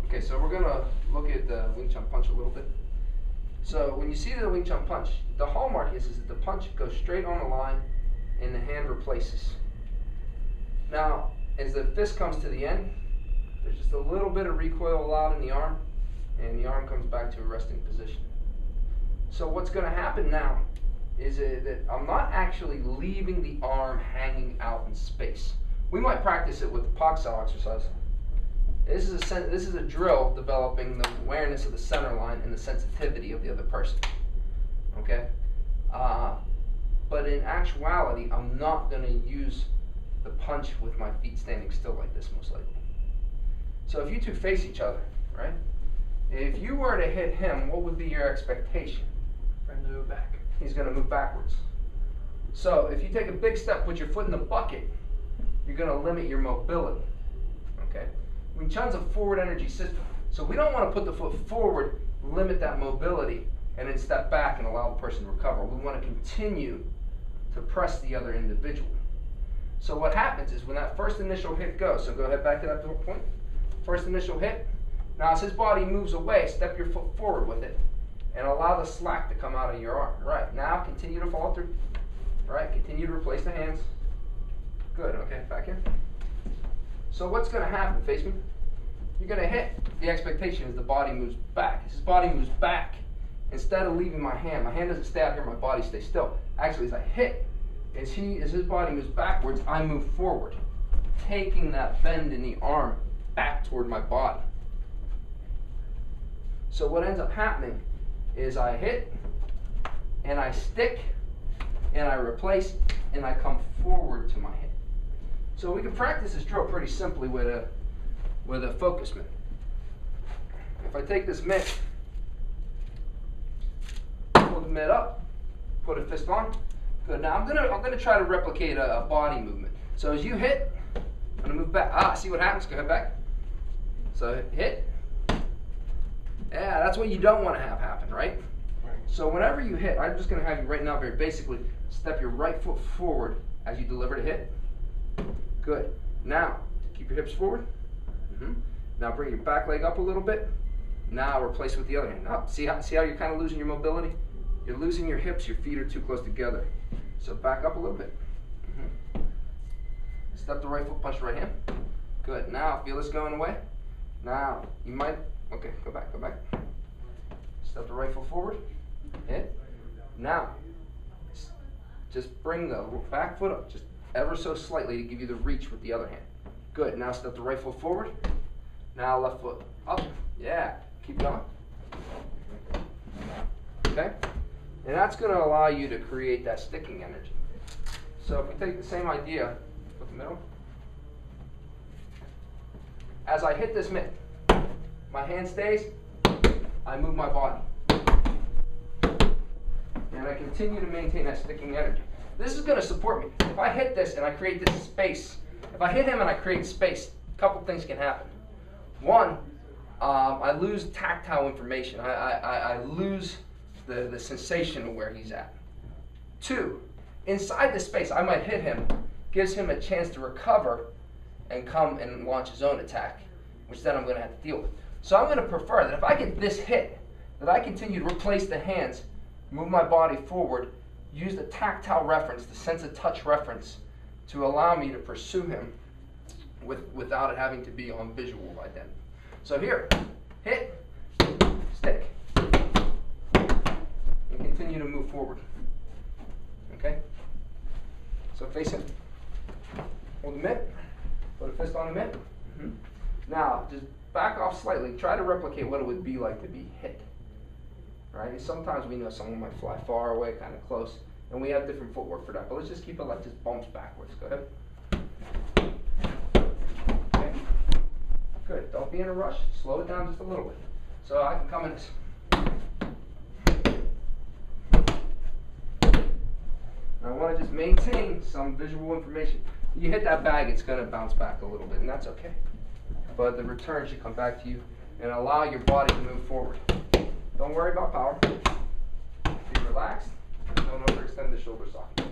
Okay, so we're gonna look at the Wing Tsun punch a little bit. So when you see the Wing Tsun punch, the hallmark is that the punch goes straight on the line and the hand replaces. Now, as the fist comes to the end, there's just a little bit of recoil allowed in the arm, and the arm comes back to a resting position. So what's gonna happen now is that I'm not actually leaving the arm hanging out in space. We might practice it with the Pak-Sao exercise. This is a drill developing the awareness of the center line and the sensitivity of the other person. Okay? But in actuality, I'm not going to use the punch with my feet standing still like this, most likely. So if you two face each other, right? If you were to hit him, what would be your expectation? For him to move back. He's going to move backwards. So if you take a big step, put your foot in the bucket, you're going to limit your mobility. Okay? Wing Tsun's a forward energy system. So we don't want to put the foot forward, limit that mobility, and then step back and allow the person to recover. We want to continue to press the other individual. So what happens is when that first initial hit goes, so go ahead back to that point. First initial hit. Now as his body moves away, step your foot forward with it and allow the slack to come out of your arm. Right, now continue to follow through. Right, continue to replace the hands. Good, okay, back here. So what's going to happen, face me? You're going to hit. The expectation is the body moves back. As his body moves back, instead of leaving my hand doesn't stay out here, my body stays still. Actually, as I hit, as his body moves backwards, I move forward, taking that bend in the arm back toward my body. So what ends up happening is I hit, and I stick, and I replace, and I come forward to my hit. So we can practice this drill pretty simply with a focus mitt. If I take this mitt, pull the mitt up, put a fist on. Good. Now I'm gonna try to replicate a body movement. So as you hit, I'm gonna move back. See what happens? Go ahead back. So hit. Yeah, that's what you don't want to have happen, right? So whenever you hit, I'm just gonna have you right now very basically step your right foot forward as you deliver the hit. Good. Now, keep your hips forward. Now bring your back leg up a little bit. Now replace with the other hand. Up. See how you're kind of losing your mobility? You're losing your hips, your feet are too close together. So back up a little bit. Step the right foot, punch the right hand. Good. Now feel this going away. Now you might, okay, go back. Step the right foot forward. Hit. Now, just bring the back foot up, just ever so slightly to give you the reach with the other hand. Good. Now step the right foot forward. Now left foot up. Yeah. Keep going. Okay? And that's going to allow you to create that sticking energy. So if we take the same idea, put the middle. As I hit this mitt, my hand stays, I move my body. And I continue to maintain that sticking energy. This is going to support me. If I hit this and I create this space, if I hit him and I create space, a couple things can happen. One, I lose tactile information. I lose the sensation of where he's at. Two, inside the space, I might hit him, gives him a chance to recover and come and launch his own attack, which then I'm going to have to deal with. So I'm going to prefer that if I get this hit, that I continue to replace the hands, move my body forward, use the tactile reference, the sense of touch reference, to allow me to pursue him without it having to be on visual identity. So here, hit, stick, and continue to move forward. Okay? So face him. Hold the mitt, put a fist on the mitt. Now, just back off slightly. Try to replicate what it would be like to be hit. Right? Sometimes we know someone might fly far away, kind of close, and we have different footwork for that. But let's just keep it like just bumps backwards. Go ahead. Okay. Good. Don't be in a rush. Slow it down just a little bit. So I can come in this. I want to just maintain some visual information. You hit that bag, it's going to bounce back a little bit, and that's okay. But the return should come back to you and allow your body to move forward. Don't worry about power. Be relaxed. Don't overextend the shoulder socket.